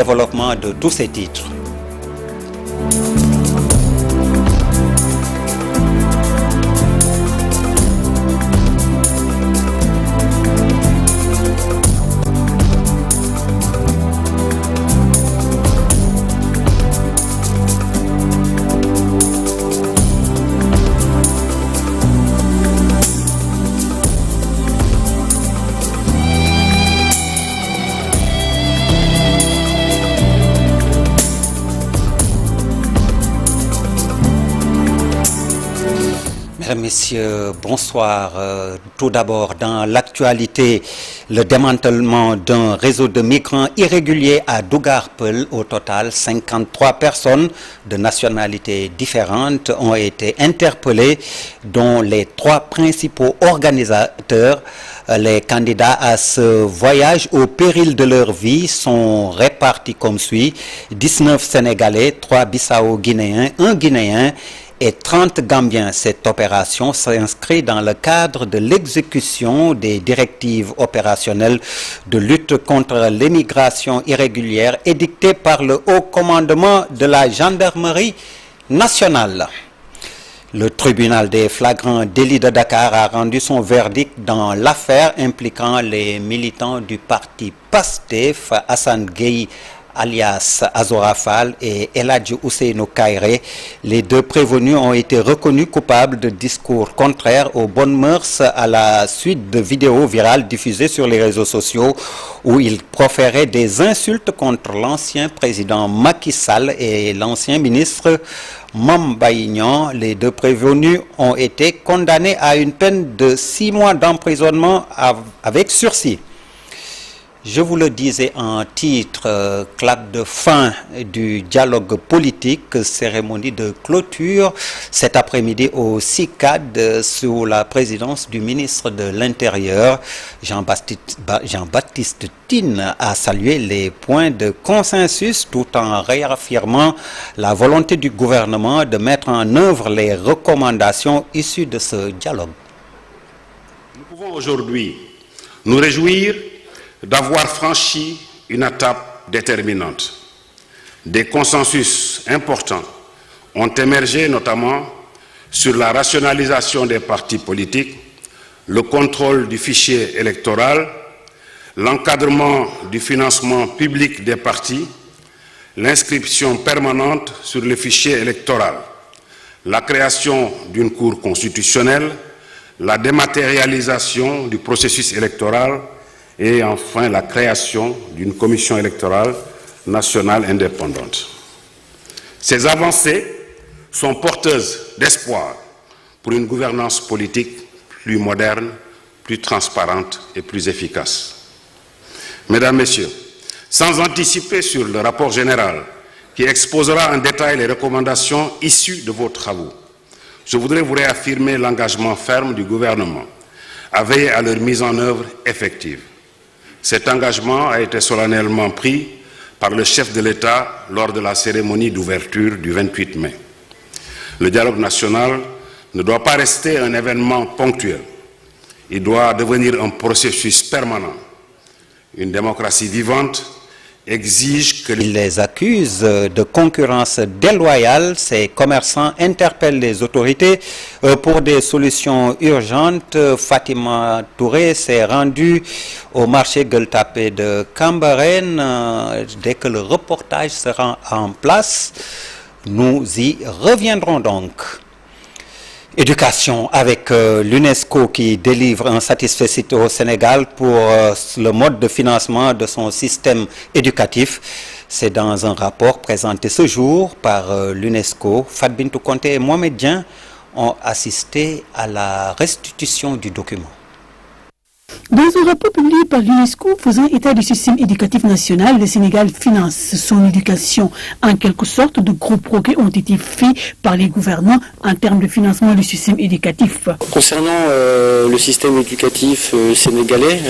Développement de tous ces titres. Mesdames, Messieurs, bonsoir. Tout d'abord, dans l'actualité, le démantèlement d'un réseau de migrants irréguliers à Dougarpel. Au total, 53 personnes de nationalités différentes ont été interpellées, dont les 3 principaux organisateurs. Les candidats à ce voyage au péril de leur vie sont répartis comme suit: 19 Sénégalais, 3 Bissau-Guinéens, 1 Guinéen et 30 Gambiens. Cette opération s'inscrit dans le cadre de l'exécution des directives opérationnelles de lutte contre l'immigration irrégulière édictées par le Haut Commandement de la Gendarmerie nationale. Le tribunal des flagrants délits de Dakar a rendu son verdict dans l'affaire impliquant les militants du parti PASTEF, Hassan Gueye alias Azora Fall et El Hadji Ousseynou Kairé. Les 2 prévenus ont été reconnus coupables de discours contraires aux bonnes mœurs à la suite de vidéos virales diffusées sur les réseaux sociaux où ils proféraient des insultes contre l'ancien président Macky Sall et l'ancien ministre Mame Mbaye Niang. Les 2 prévenus ont été condamnés à une peine de 6 mois d'emprisonnement avec sursis. Je vous le disais en titre, claque de fin du dialogue politique, cérémonie de clôture cet après-midi au CICAD sous la présidence du ministre de l'Intérieur. Jean-Baptiste Tine a salué les points de consensus tout en réaffirmant la volonté du gouvernement de mettre en œuvre les recommandations issues de ce dialogue. Nous pouvons aujourd'hui nous réjouir d'avoir franchi une étape déterminante. Des consensus importants ont émergé notamment sur la rationalisation des partis politiques, le contrôle du fichier électoral, l'encadrement du financement public des partis, l'inscription permanente sur le fichier électoral, la création d'une cour constitutionnelle, la dématérialisation du processus électoral et enfin la création d'une commission électorale nationale indépendante. Ces avancées sont porteuses d'espoir pour une gouvernance politique plus moderne, plus transparente et plus efficace. Mesdames, Messieurs, sans anticiper sur le rapport général qui exposera en détail les recommandations issues de vos travaux, je voudrais vous réaffirmer l'engagement ferme du gouvernement à veiller à leur mise en œuvre effective. Cet engagement a été solennellement pris par le chef de l'État lors de la cérémonie d'ouverture du 28 mai. Le dialogue national ne doit pas rester un événement ponctuel. Il doit devenir un processus permanent. Une démocratie vivante exige que... Il les accuse de concurrence déloyale. Ces commerçants interpellent les autorités pour des solutions urgentes. Fatima Touré s'est rendue au marché Gueule Tapée de Cambérène. Dès que le reportage sera en place, nous y reviendrons donc. Éducation avec l'UNESCO qui délivre un satisfecit au Sénégal pour le mode de financement de son système éducatif. C'est dans un rapport présenté ce jour par l'UNESCO. Fat Bintou Konté et Mohamed Dieng ont assisté à la restitution du document. Dans un rapport publié par l'UNESCO faisant état du système éducatif national, le Sénégal finance son éducation. En quelque sorte, de gros progrès ont été faits par les gouvernants en termes de financement du système éducatif. Concernant le système éducatif sénégalais,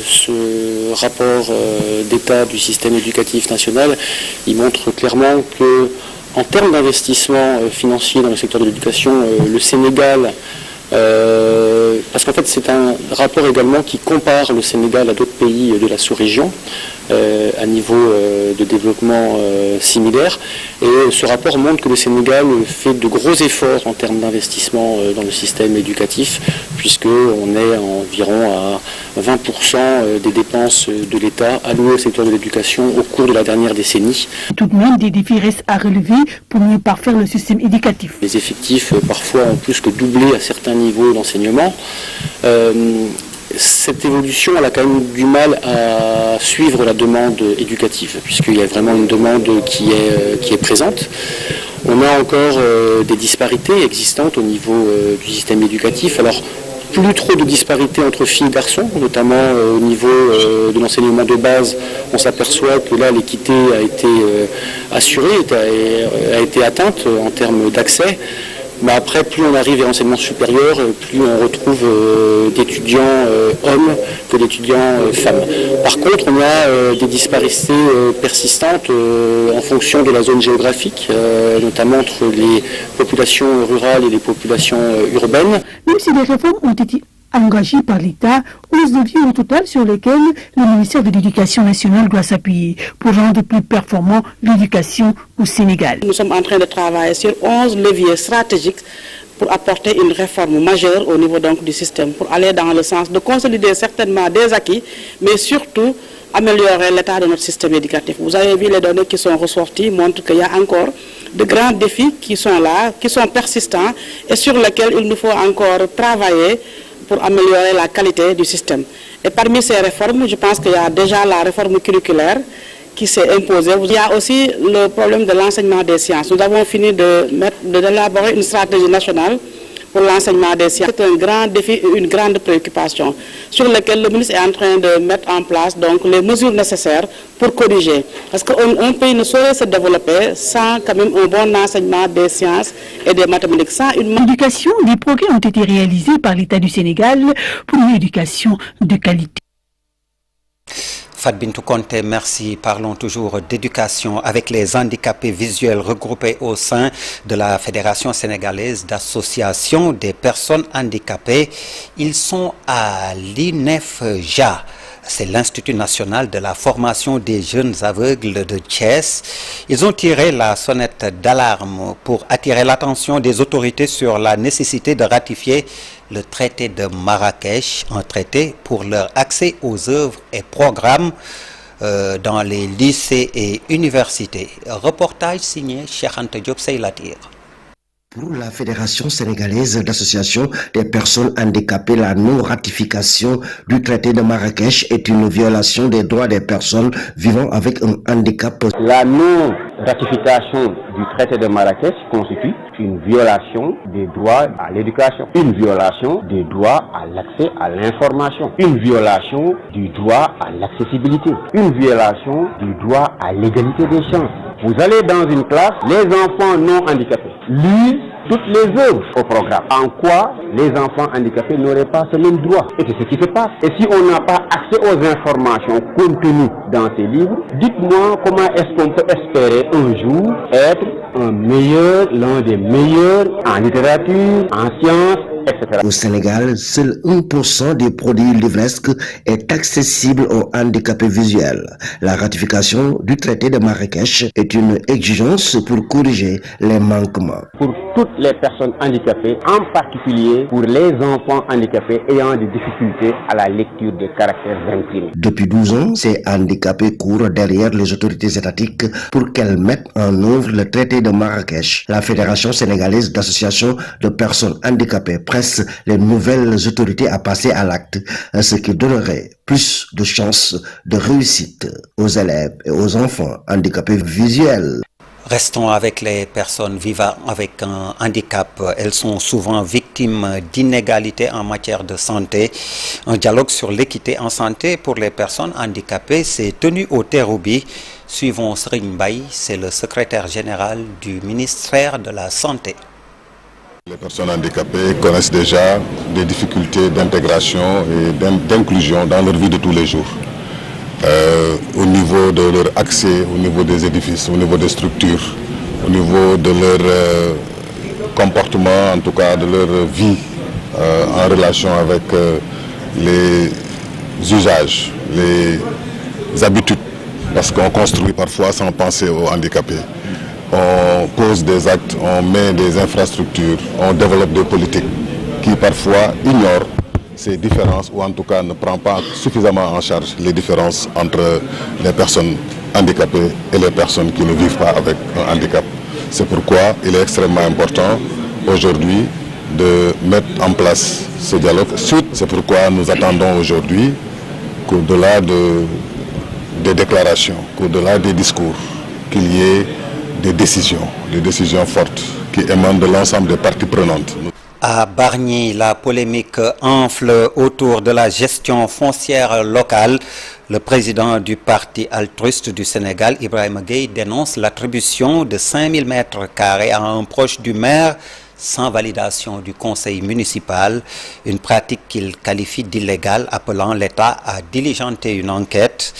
ce rapport d'état du système éducatif national, il montre clairement que, en termes d'investissement financier dans le secteur de l'éducation, le Sénégal Parce qu'en fait c'est un rapport également qui compare le Sénégal à d'autres pays de la sous-région à niveau de développement similaire. Et ce rapport montre que le Sénégal fait de gros efforts en termes d'investissement dans le système éducatif, puisqu'on est environ à 20% des dépenses de l'État allouées au secteur de l'éducation au cours de la dernière décennie. Tout de même, des défis restent à relever pour mieux parfaire le système éducatif. Les effectifs parfois ont plus que doublé à certains niveaux d'enseignement. Cette évolution, elle a quand même du mal à suivre la demande éducative, puisqu'il y a vraiment une demande qui est présente. On a encore des disparités existantes au niveau du système éducatif. Alors, plus trop de disparités entre filles et garçons, notamment au niveau de l'enseignement de base. On s'aperçoit que là, l'équité a été assurée, a été atteinte en termes d'accès. Mais après, plus on arrive à l'enseignement supérieur, plus on retrouve d'étudiants hommes que d'étudiants femmes. Par contre, on a des disparités persistantes en fonction de la zone géographique, notamment entre les populations rurales et les populations urbaines. Même si des réformes ont été engagées par l'État, 11 leviers au total sur lesquels le ministère de l'Éducation nationale doit s'appuyer pour rendre plus performant l'éducation au Sénégal. Nous sommes en train de travailler sur 11 leviers stratégiques pour apporter une réforme majeure au niveau donc du système, pour aller dans le sens de consolider certainement des acquis, mais surtout améliorer l'état de notre système éducatif. Vous avez vu les données qui sont ressorties montrent qu'il y a encore de grands défis qui sont là, qui sont persistants et sur lesquels il nous faut encore travailler pour améliorer la qualité du système. Et parmi ces réformes, je pense qu'il y a déjà la réforme curriculaire qui s'est imposée. Il y a aussi le problème de l'enseignement des sciences. Nous avons fini d'élaborer une stratégie nationale pour l'enseignement des sciences. C'est un grand défi et une grande préoccupation sur laquelle le ministre est en train de mettre en place donc les mesures nécessaires pour corriger. Parce qu'un pays ne saurait se développer sans quand même un bon enseignement des sciences et des mathématiques. Sans une éducation, des progrès ont été réalisés par l'État du Sénégal pour une éducation de qualité. Fat Bintou Conté, merci. Parlons toujours d'éducation avec les handicapés visuels regroupés au sein de la Fédération sénégalaise d'association des personnes handicapées. Ils sont à l'INEFJA. C'est l'Institut national de la formation des jeunes aveugles de Thiès. Ils ont tiré la sonnette d'alarme pour attirer l'attention des autorités sur la nécessité de ratifier le traité de Marrakech, un traité pour leur accès aux œuvres et programmes dans les lycées et universités. Reportage signé Cheikh Anta Diop Seylatir. Pour la Fédération sénégalaise d'association des personnes handicapées, la non-ratification du traité de Marrakech est une violation des droits des personnes vivant avec un handicap. La non-ratification du traité de Marrakech constitue une violation des droits à l'éducation, une violation des droits à l'accès à l'information, une violation du droit à l'accessibilité, une violation du droit à l'égalité des chances. Vous allez dans une classe, les enfants non handicapés lisent toutes les œuvres au programme. En quoi les enfants handicapés n'auraient pas ce même droit? Et c'est ce qui se passe. Et si on n'a pas accès aux informations contenues dans ces livres, dites-moi comment est-ce qu'on peut espérer un jour être l'un des meilleurs en littérature, en sciences, etc. Au Sénégal, seul 1% des produits livresques est accessible aux handicapés visuels. La ratification du traité de Marrakech est une exigence pour corriger les manquements. Pour toutes les personnes handicapées, en particulier pour les enfants handicapés ayant des difficultés à la lecture des caractères imprimés. Depuis 12 ans, ces handicapés courent derrière les autorités étatiques pour qu'elles mettent en œuvre le traité de Marrakech. La Fédération sénégalaise d'association de personnes handicapées presse les nouvelles autorités à passer à l'acte, ce qui donnerait plus de chances de réussite aux élèves et aux enfants handicapés visuels. Restons avec les personnes vivant avec un handicap. Elles sont souvent victimes d'inégalités en matière de santé. Un dialogue sur l'équité en santé pour les personnes handicapées s'est tenu au Terrou-Bi. Suivons Serigne Mbaye, c'est le secrétaire général du ministère de la Santé. Les personnes handicapées connaissent déjà des difficultés d'intégration et d'inclusion dans leur vie de tous les jours. Au niveau de leur accès, au niveau des édifices, au niveau des structures, au niveau de leur comportement, en tout cas de leur vie en relation avec les usages, les habitudes, parce qu'on construit parfois sans penser aux handicapés. On pose des actes, on met des infrastructures, on développe des politiques qui parfois ignorent ces différences ou en tout cas ne prend pas suffisamment en charge les différences entre les personnes handicapées et les personnes qui ne vivent pas avec un handicap. C'est pourquoi il est extrêmement important aujourd'hui de mettre en place ce dialogue. C'est pourquoi nous attendons aujourd'hui qu'au-delà des déclarations, qu'au-delà des discours, qu'il y ait des décisions fortes qui émanent de l'ensemble des parties prenantes. À Bargny, la polémique enfle autour de la gestion foncière locale. Le président du parti altruiste du Sénégal, Ibrahima Gueye, dénonce l'attribution de 5000 mètres carrés à un proche du maire sans validation du conseil municipal, une pratique qu'il qualifie d'illégale, appelant l'État à diligenter une enquête.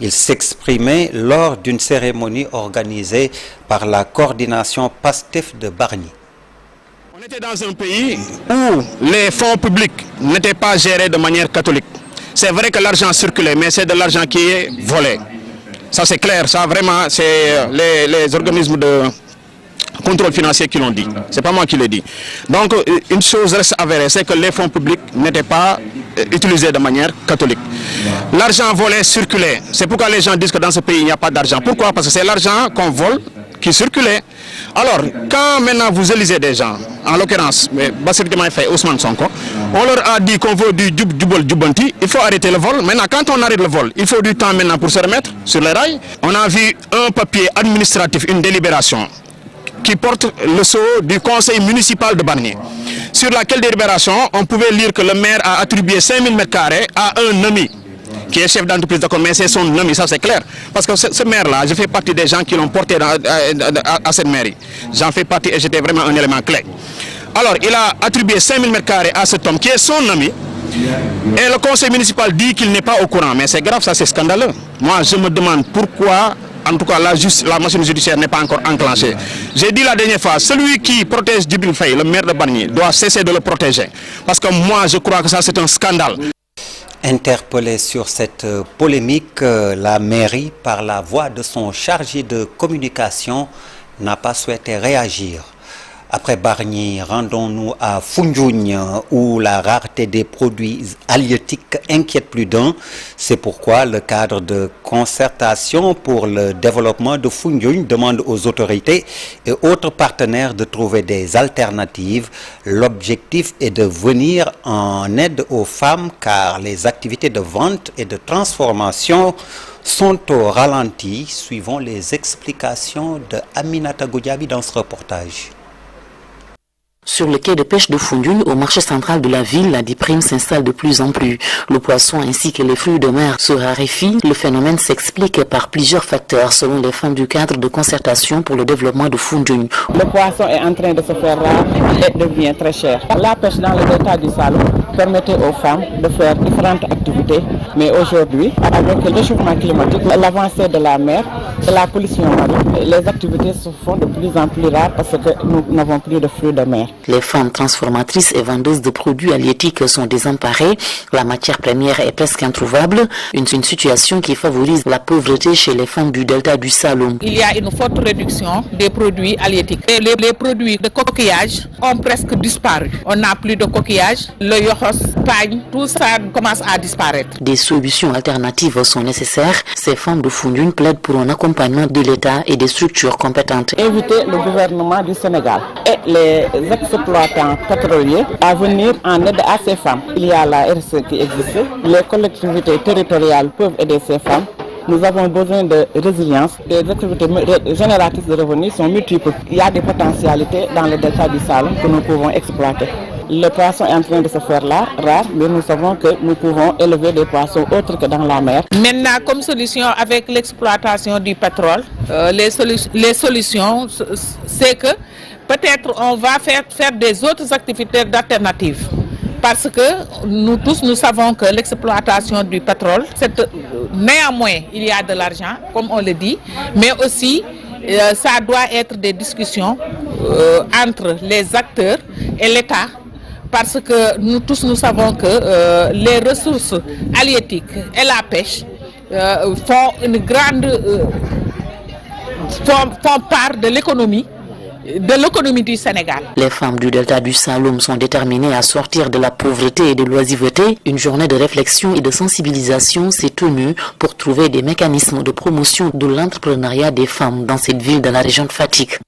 Il s'exprimait lors d'une cérémonie organisée par la coordination PASTEF de Bargny. On était dans un pays où les fonds publics n'étaient pas gérés de manière catholique. C'est vrai que l'argent circulait, mais c'est de l'argent qui est volé. Ça c'est clair, ça vraiment c'est les organismes de contrôle financier qui l'ont dit. C'est pas moi qui l'ai dit. Donc une chose reste avérée, c'est que les fonds publics n'étaient pas utilisés de manière catholique. L'argent volé circulait. C'est pourquoi les gens disent que dans ce pays il n'y a pas d'argent. Pourquoi? Parce que c'est l'argent qu'on vole qui circulait. Alors, quand maintenant vous élisez des gens, en l'occurrence, Bassirou Diomaye Faye, Ousmane Sonko, on leur a dit qu'on veut du jubanti, il faut arrêter le vol. Maintenant, quand on arrête le vol, il faut du temps maintenant pour se remettre sur les rails. On a vu un papier administratif, une délibération, qui porte le sceau du conseil municipal de Bargny. Sur laquelle délibération, on pouvait lire que le maire a attribué 5000 mètres carrés à un ami, qui est chef d'entreprise de commerce, c'est son ami, ça c'est clair. Parce que ce maire-là, je fais partie des gens qui l'ont porté à cette mairie. J'en fais partie et j'étais vraiment un élément clé. Alors, il a attribué 5000 mètres carrés à cet homme qui est son ami. Et le conseil municipal dit qu'il n'est pas au courant. Mais c'est grave, ça c'est scandaleux. Moi, je me demande pourquoi, en tout cas, la machine judiciaire n'est pas encore enclenchée. J'ai dit la dernière fois, celui qui protège Djibril Faye, le maire de Bargny, doit cesser de le protéger. Parce que moi, je crois que ça c'est un scandale. Interpellé sur cette polémique, la mairie, par la voix de son chargé de communication, n'a pas souhaité réagir. Après Bargny, rendons-nous à Foundiougne, où la rareté des produits halieutiques inquiète plus d'un. C'est pourquoi le cadre de concertation pour le développement de Foundiougne demande aux autorités et autres partenaires de trouver des alternatives. L'objectif est de venir en aide aux femmes, car les activités de vente et de transformation sont au ralenti. Suivons les explications de Aminata Goudiaby dans ce reportage. Sur le quai de pêche de Foundiougne, au marché central de la ville, la déprime s'installe de plus en plus. Le poisson ainsi que les fruits de mer se raréfient. Le phénomène s'explique par plusieurs facteurs selon les femmes du cadre de concertation pour le développement de Foundiougne. Le poisson est en train de se faire rare et devient très cher. La pêche dans le delta du Saloum permettait aux femmes de faire différentes activités. Mais aujourd'hui, avec le réchauffement climatique, l'avancée de la mer et la pollution marine, les activités se font de plus en plus rares parce que nous n'avons plus de fruits de mer. Les femmes transformatrices et vendeuses de produits halieutiques sont désemparées. La matière première est presque introuvable. Une situation qui favorise la pauvreté chez les femmes du delta du Saloum. Il y a une forte réduction des produits halieutiques. Les produits de coquillage ont presque disparu. On n'a plus de coquillage. Le yochos, pagne, tout ça commence à disparaître. Des solutions alternatives sont nécessaires. Ces femmes de Foundiougne plaident pour un accompagnement de l'État et des structures compétentes. Inviter le gouvernement du Sénégal et les exploitants pétroliers à venir en aide à ces femmes. Il y a la RSE qui existe. Les collectivités territoriales peuvent aider ces femmes. Nous avons besoin de résilience. Les activités génératrices de revenus sont multiples. Il y a des potentialités dans le delta du Saloum que nous pouvons exploiter. Le poisson est en train de se faire rare, mais nous savons que nous pouvons élever des poissons autres que dans la mer. Maintenant, comme solution avec l'exploitation du pétrole, les solutions, c'est que peut-être on va faire des autres activités alternatives. Parce que nous tous, nous savons que l'exploitation du pétrole, néanmoins, il y a de l'argent, comme on le dit, mais aussi, ça doit être des discussions entre les acteurs et l'État. parce que nous tous nous savons que les ressources halieutiques et la pêche font une grande font part de l'économie du Sénégal. Les femmes du delta du Saloum sont déterminées à sortir de la pauvreté et de l'oisiveté. Une journée de réflexion et de sensibilisation s'est tenue pour trouver des mécanismes de promotion de l'entrepreneuriat des femmes dans cette ville de la région de Fatick.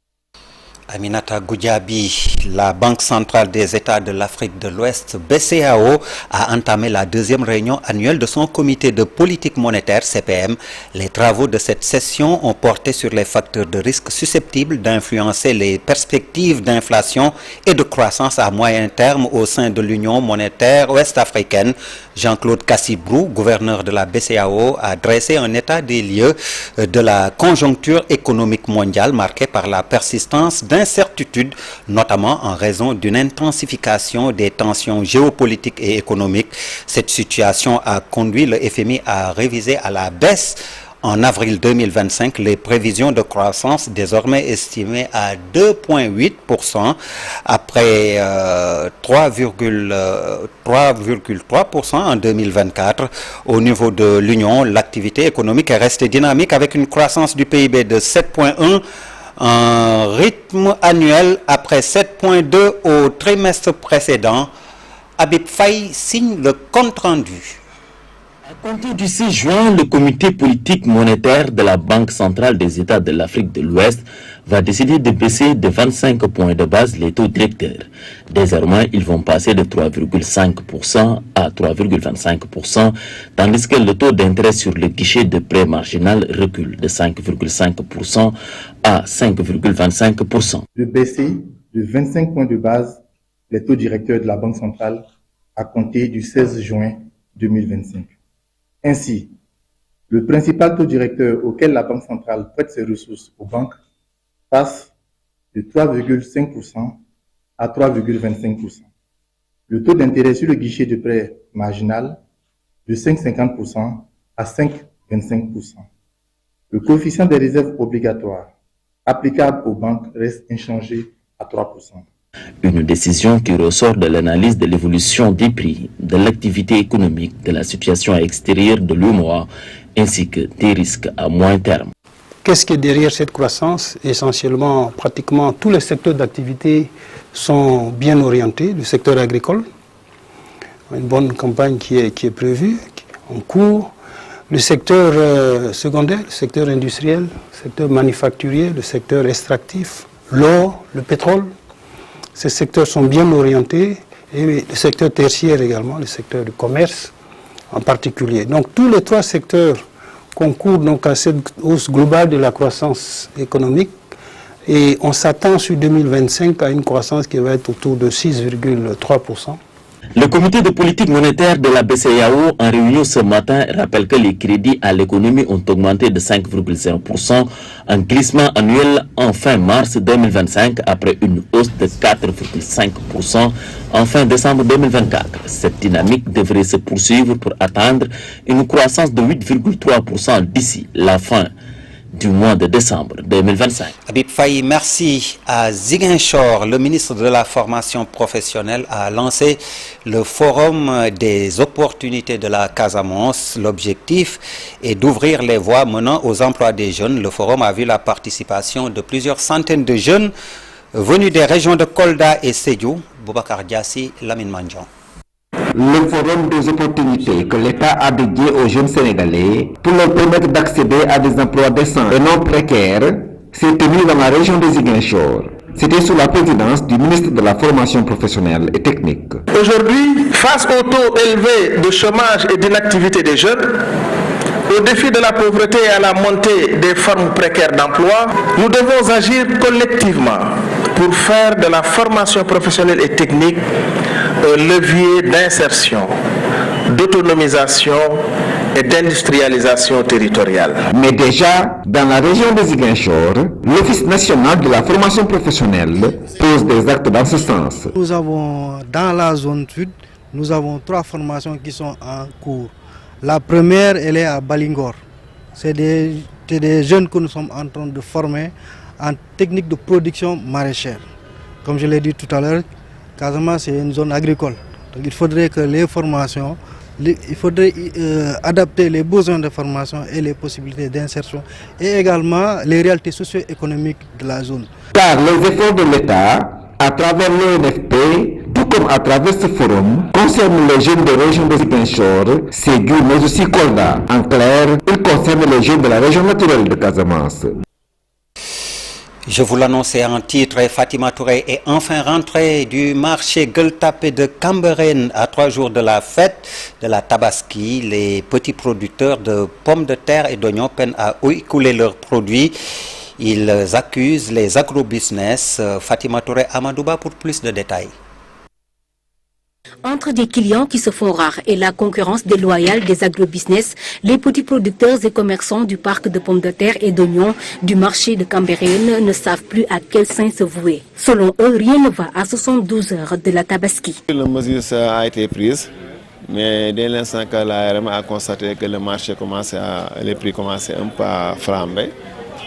Aminata Goudiaby, la Banque centrale des États de l'Afrique de l'Ouest, BCEAO, a entamé la deuxième réunion annuelle de son comité de politique monétaire, CPM. Les travaux de cette session ont porté sur les facteurs de risque susceptibles d'influencer les perspectives d'inflation et de croissance à moyen terme au sein de l'Union monétaire ouest-africaine. Jean-Claude Cassibrou, gouverneur de la BCEAO, a dressé un état des lieux de la conjoncture économique mondiale marquée par la persistance d'incertitudes, notamment en raison d'une intensification des tensions géopolitiques et économiques. Cette situation a conduit le FMI à réviser à la baisse en avril 2025 les prévisions de croissance désormais estimées à 2,8% après 3,3% en 2024. Au niveau de l'Union, l'activité économique est restée dynamique avec une croissance du PIB de 7,1%. Un rythme annuel après 7,2 au trimestre précédent. Habib Faye signe le compte-rendu. À compter du 6 juin, le comité politique monétaire de la Banque centrale des États de l'Afrique de l'Ouest va décider de baisser de 25 points de base les taux directeurs. Désormais, ils vont passer de 3,5% à 3,25%, tandis que le taux d'intérêt sur le guichet de prêt marginal recule de 5,5% à 5,25%. De baisser de 25 points de base les taux directeurs de la Banque centrale à compter du 16 juin 2025. Ainsi, le principal taux directeur auquel la Banque centrale prête ses ressources aux banques passe de 3,5% à 3,25%. Le taux d'intérêt sur le guichet de prêt marginal de 5,50% à 5,25%. Le coefficient des réserves obligatoires applicable aux banques reste inchangé à 3%. Une décision qui ressort de l'analyse de l'évolution des prix, de l'activité économique, de la situation extérieure de l'UEMOA, ainsi que des risques à moyen terme. Qu'est-ce qui est derrière cette croissance? Essentiellement, pratiquement tous les secteurs d'activité sont bien orientés. Le secteur agricole, une bonne campagne qui est prévue, en cours. Le secteur secondaire, le secteur industriel, le secteur manufacturier, le secteur extractif, l'or, le pétrole. Ces secteurs sont bien orientés, et le secteur tertiaire également, le secteur du commerce en particulier. Donc tous les trois secteurs concourent donc à cette hausse globale de la croissance économique, et on s'attend sur 2025 à une croissance qui va être autour de 6,3%. Le comité de politique monétaire de la BCEAO en réunion ce matin rappelle que les crédits à l'économie ont augmenté de 5,0% en glissement annuel en fin mars 2025 après une hausse de 4,5% en fin décembre 2024. Cette dynamique devrait se poursuivre pour atteindre une croissance de 8,3% d'ici la fin du mois de décembre 2025. Habib Faye, merci. À Ziguinchor, le ministre de la Formation professionnelle a lancé le Forum des opportunités de la Casamance. L'objectif est d'ouvrir les voies menant aux emplois des jeunes. Le forum a vu la participation de plusieurs centaines de jeunes venus des régions de Kolda et Sédhiou. Boubacar Diassi, Lamine Mandian. Le forum des opportunités que l'État a dédié aux jeunes Sénégalais pour leur permettre d'accéder à des emplois décents et non précaires s'est tenu dans la région de Ziguinchor. C'était sous la présidence du ministre de la Formation professionnelle et technique. Aujourd'hui, face au taux élevé de chômage et d'inactivité des jeunes, au défi de la pauvreté et à la montée des formes précaires d'emploi, nous devons agir collectivement pour faire de la formation professionnelle et technique un levier d'insertion, d'autonomisation et d'industrialisation territoriale. Mais déjà, dans la région de Ziguinchor, l'Office national de la formation professionnelle pose des actes dans ce sens. Nous avons, dans la zone sud, nous avons 3 formations qui sont en cours. La première, elle est à Balingor. C'est des jeunes que nous sommes en train de former en technique de production maraîchère. Comme je l'ai dit tout à l'heure, Casamance, c'est une zone agricole. Donc il faudrait que les formations, il faudrait adapter les besoins de formation et les possibilités d'insertion et également les réalités socio-économiques de la zone. Car les efforts de l'État, à travers l'ONFP, tout comme à travers ce forum, concernent les jeunes des régions de Ziguinchor, Sédhiou, mais aussi Kolda. En clair, ils concernent les jeunes de la région naturelle de Casamance. Je vous l'annonçais en titre, Fatima Touré est enfin rentrée du marché Gueule Tapée de Cambérène à 3 jours de la fête de la Tabaski. Les petits producteurs de pommes de terre et d'oignons peinent à écouler leurs produits. Ils accusent les agrobusiness. Fatima Touré Amadouba pour plus de détails. Entre des clients qui se font rares et la concurrence déloyale des agrobusiness, les petits producteurs et commerçants du parc de pommes de terre et d'oignons du marché de Cambérène ne savent plus à quel sein se vouer. Selon eux, rien ne va à 72 heures de la Tabaski. La mesure a été prise, mais dès l'instant que l'ARM a constaté que le marché les prix commençaient un peu à flamber,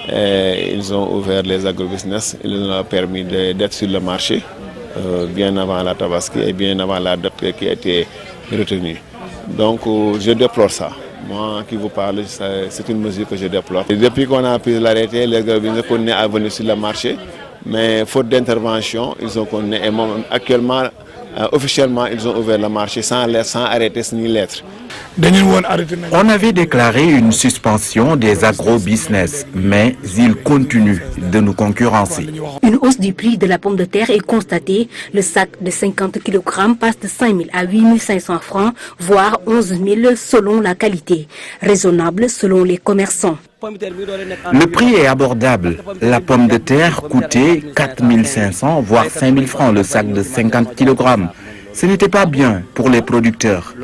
ils ont ouvert les agrobusiness, ils nous ont permis d'être sur le marché. Bien avant la Tabaski et bien avant la date qui a été retenue. Donc je déplore ça. Moi qui vous parle, c'est une mesure que je déplore. Et depuis qu'on a pris l'arrêté, les agrobusiness continuent à venir sur le marché, mais faute d'intervention, ils ont continué. Et actuellement, officiellement, ils ont ouvert le marché sans arrêter ni lettre. On avait déclaré une suspension des agro-business, mais ils continuent de nous concurrencer. Une hausse du prix de la pomme de terre est constatée. Le sac de 50 kg passe de 5 000 à 8 500 francs, voire 11 000 selon la qualité. Raisonnable selon les commerçants. Le prix est abordable. La pomme de terre coûtait 4 500 voire 5 000 francs le sac de 50 kg. Ce n'était pas bien pour les producteurs.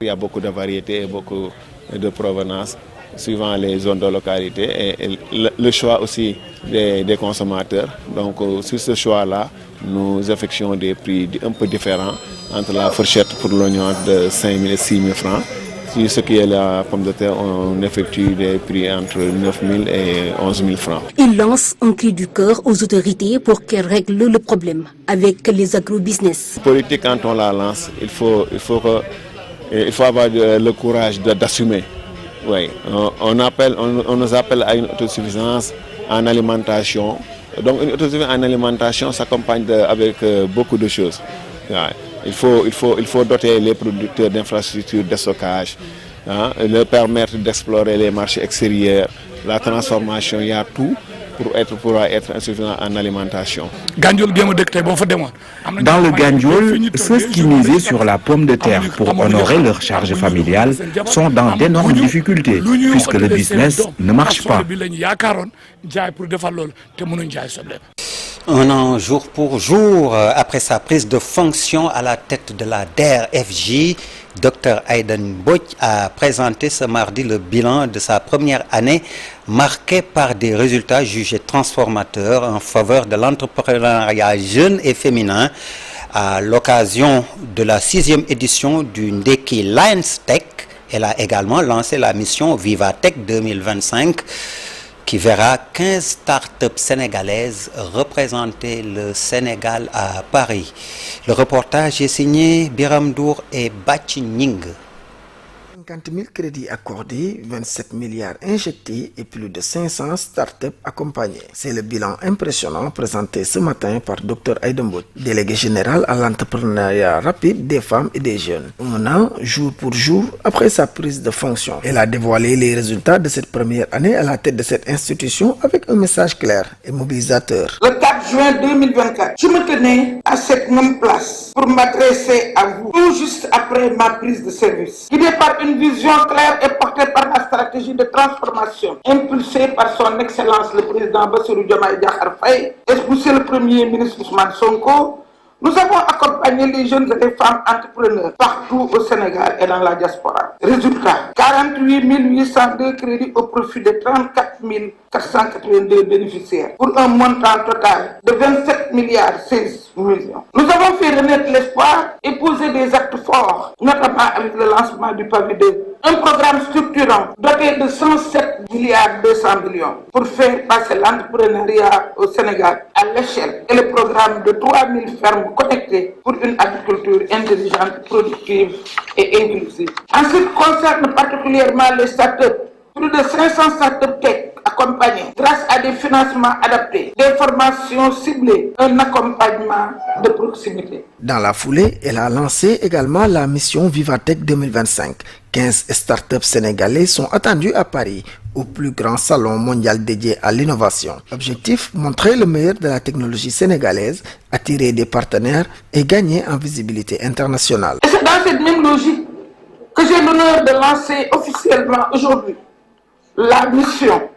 Il y a beaucoup de variétés et beaucoup de provenance suivant les zones de localité et le choix aussi des consommateurs. Donc sur ce choix-là, nous effectuons des prix un peu différents entre la fourchette pour l'oignon de 5 000 et 6 000 francs. Sur ce qui est la pomme de terre, on effectue des prix entre 9 000 et 11 000 francs. Il lance un cri du cœur aux autorités pour qu'elles règlent le problème avec les agrobusiness. La politique, quand on la lance, il faut avoir le courage d'assumer. Oui, on nous appelle à une autosuffisance en alimentation. Donc une autosuffisance en alimentation s'accompagne avec beaucoup de choses. Ouais. Il faut doter les producteurs d'infrastructures de stockage, leur permettre d'explorer les marchés extérieurs, la transformation, il y a tout pour être insuffisant en alimentation. Dans le Gandiol, ceux qui misaient sur la pomme de terre pour honorer leur charge familiale sont dans d'énormes difficultés puisque le business ne marche pas. Un an jour pour jour après sa prise de fonction à la tête de la DER/FJ, Dr Aïden Mbodj a présenté ce mardi le bilan de sa première année marquée par des résultats jugés transformateurs en faveur de l'entrepreneuriat jeune et féminin. À l'occasion de la 6e édition du Ndeki Lions Tech, elle a également lancé la mission Vivatech 2025 qui verra 15 startups sénégalaises représenter le Sénégal à Paris. Le reportage est signé Biram Dour et Bachi Ning. 50 000 crédits accordés, 27 milliards injectés et plus de 500 startups accompagnées. C'est le bilan impressionnant présenté ce matin par Dr Aïden Mbodj, délégué général à l'entrepreneuriat rapide des femmes et des jeunes. Un an, jour pour jour, après sa prise de fonction, elle a dévoilé les résultats de cette première année à la tête de cette institution avec un message clair et mobilisateur. Le 4 juin 2024, je me tenais à cette même place pour m'adresser à vous, tout juste après ma prise de service, guidée par une vision claire et portée par la stratégie de transformation impulsée par son Excellence le Président Bassirou Diomaye Diakhar Faye et monsieur le Premier ministre Ousmane Sonko. Nous avons accompagné les jeunes et les femmes entrepreneurs partout au Sénégal et dans la diaspora. Résultat, 48 802 crédits au profit de 34 482 bénéficiaires pour un montant total de 27 milliards 16 millions. Nous avons fait renaître l'espoir et posé des actes forts, notamment avec le lancement du pavé de un programme structurant doté de 107 milliards 200 millions pour faire passer l'entrepreneuriat au Sénégal à l'échelle et le programme de 3000 fermes connectées pour une agriculture intelligente, productive et inclusive. En ce qui concerne particulièrement les startups, plus de 500 startups tech accompagnés grâce à des financements adaptés, des formations ciblées, un accompagnement de proximité. Dans la foulée, elle a lancé également la mission Vivatech 2025. 15 startups sénégalais sont attendus à Paris, au plus grand salon mondial dédié à l'innovation. Objectif, montrer le meilleur de la technologie sénégalaise, attirer des partenaires et gagner en visibilité internationale. Et c'est dans cette même logique que j'ai l'honneur de lancer officiellement aujourd'hui la mission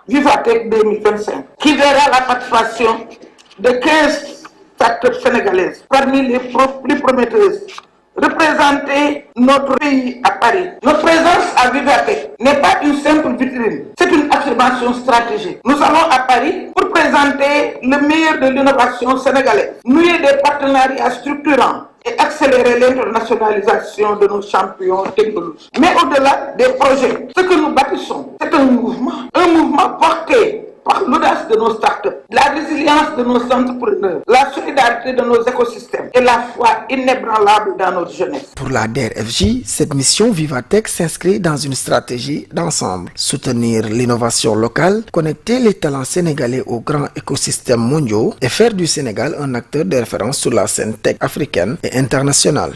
Vivatech 2025, qui verra la participation de 15 startups sénégalaises, parmi les plus prometteuses, représenter notre pays à Paris. Notre présence à Vivatech n'est pas une simple vitrine, c'est une affirmation stratégique. Nous allons à Paris pour présenter le meilleur de l'innovation sénégalaise, nouer des partenariats structurants et accélérer l'internationalisation de nos champions technologiques. Mais au-delà des projets, ce que nous bâtissons, c'est un mouvement porté par l'audace de nos startups, la résilience de nos entrepreneurs, la solidarité de nos écosystèmes et la foi inébranlable dans notre jeunesse. Pour la DRFJ, cette mission Vivatech s'inscrit dans une stratégie d'ensemble. Soutenir l'innovation locale, connecter les talents sénégalais aux grands écosystèmes mondiaux et faire du Sénégal un acteur de référence sur la scène tech africaine et internationale.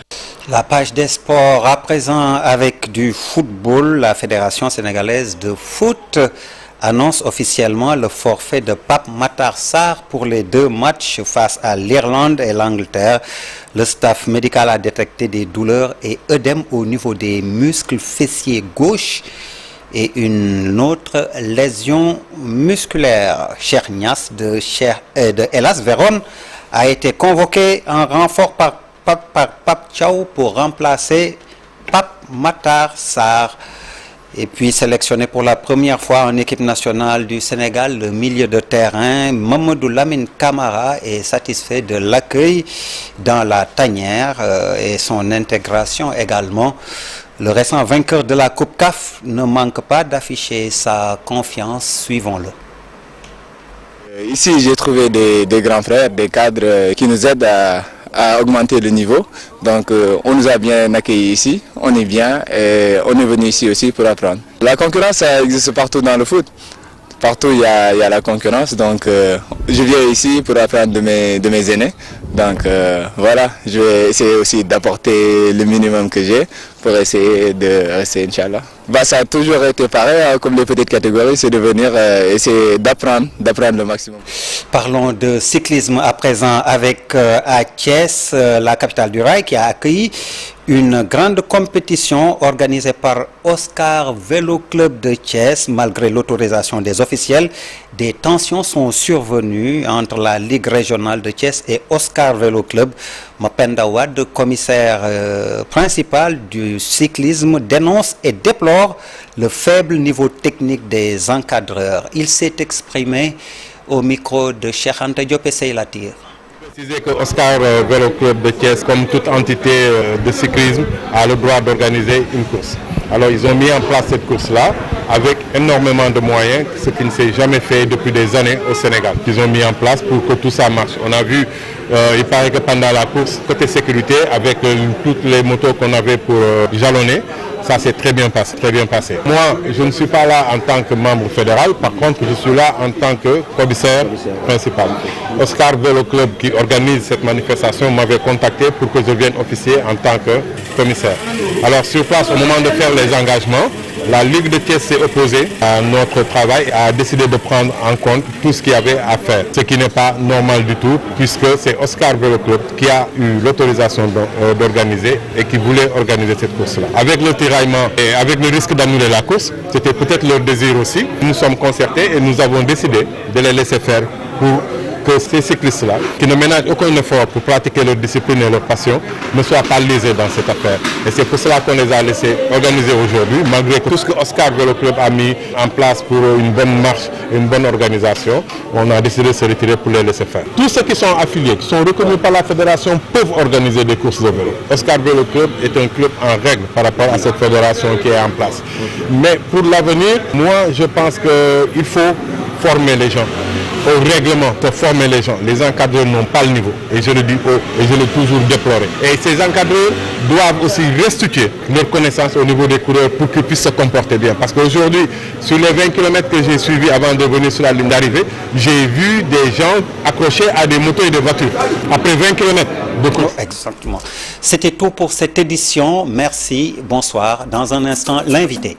La page des sports à présent avec du football. La Fédération sénégalaise de foot annonce officiellement le forfait de Pape Matar Sarr pour les 2 matchs face à l'Irlande et l'Angleterre. Le staff médical a détecté des douleurs et œdème au niveau des muscles fessiers gauche et une autre lésion musculaire. Cheikh Niass de Hellas Vérone a été convoqué en renfort par Pape Thiaw pour remplacer Pape Matar Sarr. Et puis sélectionné pour la première fois en équipe nationale du Sénégal, le milieu de terrain Mamadou Lamine Camara est satisfait de l'accueil dans la tanière et son intégration également. Le récent vainqueur de la Coupe CAF ne manque pas d'afficher sa confiance, suivons-le. Ici, j'ai trouvé des grands frères, des cadres qui nous aident à augmenter le niveau. Donc on nous a bien accueillis ici, on est bien et on est venu ici aussi pour apprendre. La concurrence, ça existe partout dans le foot. Partout il y a la concurrence, donc je viens ici pour apprendre de mes aînés. Donc voilà, je vais essayer aussi d'apporter le minimum que j'ai pour essayer de rester, Inch'Allah. Ça a toujours été pareil, comme les petites catégories, c'est de venir essayer d'apprendre le maximum. Parlons de cyclisme à présent avec à Thiès, la capitale du rail, qui a accueilli une grande compétition organisée par Oscar Vélo Club de Thiès. Malgré l'autorisation des officiels, des tensions sont survenues entre la Ligue régionale de Thiès et Oscar Vélo Club. Mapenda Wade, commissaire principal du cyclisme, dénonce et déplore le faible niveau technique des encadreurs. Il s'est exprimé au micro de Cheikh Anta Diop et Seyla Tir. Préciser que Oscar Vélo Club de Thiès, comme toute entité de cyclisme, a le droit d'organiser une course. Alors ils ont mis en place cette course-là avec énormément de moyens, ce qui ne s'est jamais fait depuis des années au Sénégal. Ils ont mis en place pour que tout ça marche. On a vu, il paraît que pendant la course, côté sécurité, avec toutes les motos qu'on avait pour jalonner, ça s'est très bien passé. Moi, je ne suis pas là en tant que membre fédéral, par contre, je suis là en tant que commissaire principal. Oscar Vélo Club, qui organise cette manifestation, m'avait contacté pour que je vienne officier en tant que commissaire. Alors, sur place, au moment de faire les engagements, la Ligue de Thiès s'est opposée à notre travail et a décidé de prendre en compte tout ce qu'il y avait à faire. Ce qui n'est pas normal du tout, puisque c'est Oscar Vélo Club qui a eu l'autorisation d'organiser et qui voulait organiser cette course-là. Avec le tiraillement et avec le risque d'annuler la course, c'était peut-être leur désir aussi. Nous sommes concertés et nous avons décidé de les laisser faire pour que ces cyclistes-là, qui ne ménagent aucun effort pour pratiquer leur discipline et leur passion, ne soient pas lésés dans cette affaire. Et c'est pour cela qu'on les a laissés organiser aujourd'hui, malgré tout ce que Oscar Vélo Club a mis en place pour une bonne marche, une bonne organisation. On a décidé de se retirer pour les laisser faire. Tous ceux qui sont affiliés, qui sont reconnus par la fédération, peuvent organiser des courses de vélo. Oscar Vélo Club est un club en règle par rapport à cette fédération qui est en place. Mais pour l'avenir, moi je pense qu'il faut former les gens au règlement pour former les gens. Les encadreurs n'ont pas le niveau, et je le dis haut, et je l'ai toujours déploré. Et ces encadreurs doivent aussi restituer leur connaissance au niveau des coureurs pour qu'ils puissent se comporter bien. Parce qu'aujourd'hui, sur les 20 km que j'ai suivis avant de venir sur la ligne d'arrivée, j'ai vu des gens accrochés à des motos et des voitures après 20 km de course. Exactement. C'était tout pour cette édition. Merci, bonsoir. Dans un instant, l'invité.